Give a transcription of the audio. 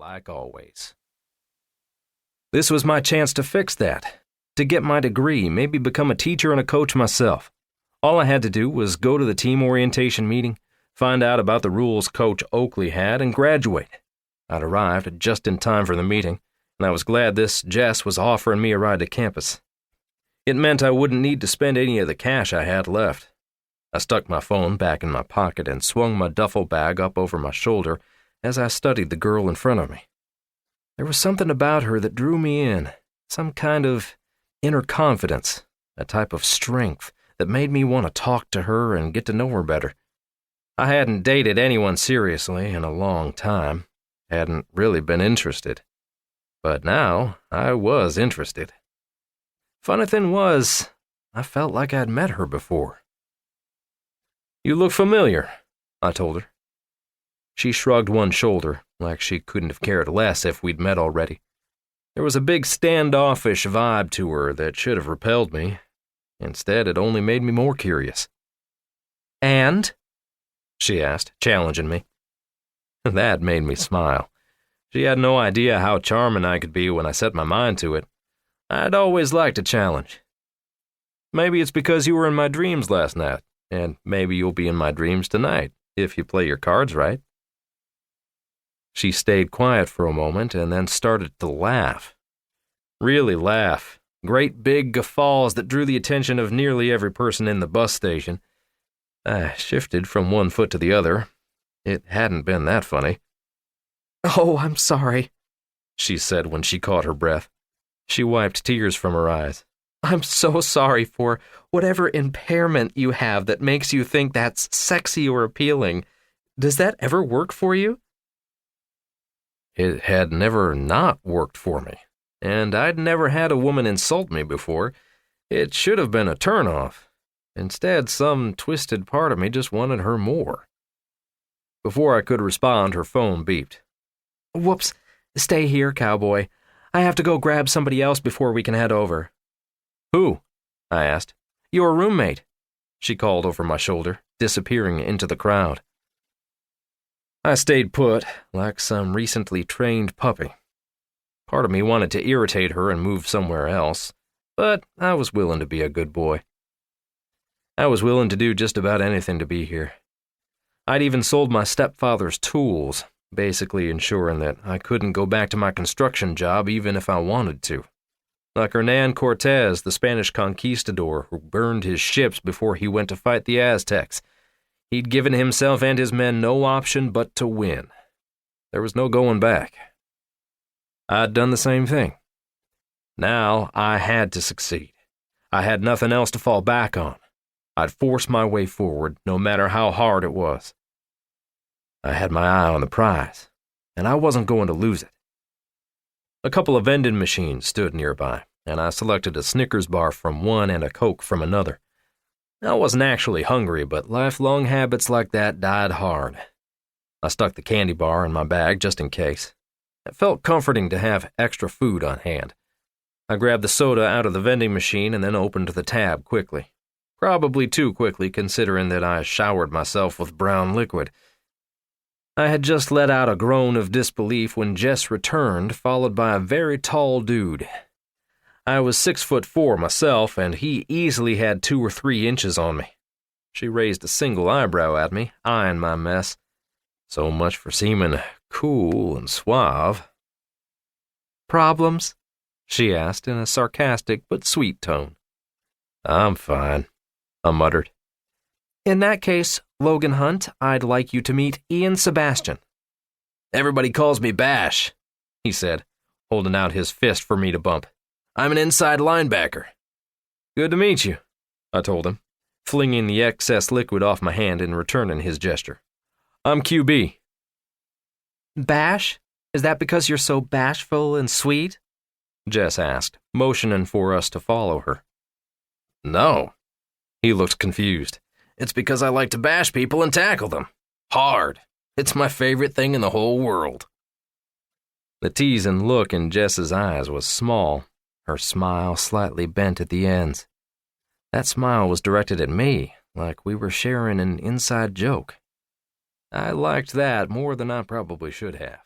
like always. This was my chance to fix that, to get my degree, maybe become a teacher and a coach myself. All I had to do was go to the team orientation meeting, find out about the rules Coach Oakley had, and graduate. I'd arrived just in time for the meeting, and I was glad this Jess was offering me a ride to campus. It meant I wouldn't need to spend any of the cash I had left. I stuck my phone back in my pocket and swung my duffel bag up over my shoulder as I studied the girl in front of me. There was something about her that drew me in, some kind of inner confidence, a type of strength that made me want to talk to her and get to know her better. I hadn't dated anyone seriously in a long time, hadn't really been interested. But now I was interested. Funny thing was, I felt like I'd met her before. "You look familiar," I told her. She shrugged one shoulder, like she couldn't have cared less if we'd met already. There was a big standoffish vibe to her that should have repelled me. Instead, it only made me more curious. "And?" she asked, challenging me. That made me smile. She had no idea how charming I could be when I set my mind to it. I'd always liked a challenge. "Maybe it's because you were in my dreams last night, and maybe you'll be in my dreams tonight, if you play your cards right." She stayed quiet for a moment and then started to laugh. Really laugh. Great big guffaws that drew the attention of nearly every person in the bus station. I shifted from one foot to the other. It hadn't been that funny. "Oh, I'm sorry," she said when she caught her breath. She wiped tears from her eyes. "I'm so sorry for whatever impairment you have that makes you think that's sexy or appealing. Does that ever work for you?" It had never not worked for me, and I'd never had a woman insult me before. It should have been a turnoff. Instead, some twisted part of me just wanted her more. Before I could respond, her phone beeped. "Whoops, stay here, cowboy. I have to go grab somebody else before we can head over." "Who?" I asked. "Your roommate," she called over my shoulder, disappearing into the crowd. I stayed put, like some recently trained puppy. Part of me wanted to irritate her and move somewhere else, but I was willing to be a good boy. I was willing to do just about anything to be here. I'd even sold my stepfather's tools, basically ensuring that I couldn't go back to my construction job even if I wanted to. Like Hernan Cortez, the Spanish conquistador who burned his ships before he went to fight the Aztecs. He'd given himself and his men no option but to win. There was no going back. I'd done the same thing. Now I had to succeed. I had nothing else to fall back on. I'd force my way forward, no matter how hard it was. I had my eye on the prize, and I wasn't going to lose it. A couple of vending machines stood nearby, and I selected a Snickers bar from one and a Coke from another. I wasn't actually hungry, but lifelong habits like that died hard. I stuck the candy bar in my bag just in case. It felt comforting to have extra food on hand. I grabbed the soda out of the vending machine and then opened the tab quickly. Probably too quickly considering that I showered myself with brown liquid. I had just let out a groan of disbelief when Jess returned, followed by a very tall dude. I was 6'4" myself, and he easily had 2 or 3 inches on me. She raised a single eyebrow at me, eyeing my mess. So much for seeming cool and suave. "Problems?" she asked in a sarcastic but sweet tone. "I'm fine," I muttered. "In that case, Logan Hunt, I'd like you to meet Ian Sebastian." "Everybody calls me Bash," he said, holding out his fist for me to bump. "I'm an inside linebacker." "Good to meet you," I told him, flinging the excess liquid off my hand and returning his gesture. "I'm QB." "Bash? Is that because you're so bashful and sweet?" Jess asked, motioning for us to follow her. "No." He looked confused. "It's because I like to bash people and tackle them. Hard. It's my favorite thing in the whole world." The teasing look in Jess's eyes was small, her smile slightly bent at the ends. That smile was directed at me, like we were sharing an inside joke. I liked that more than I probably should have.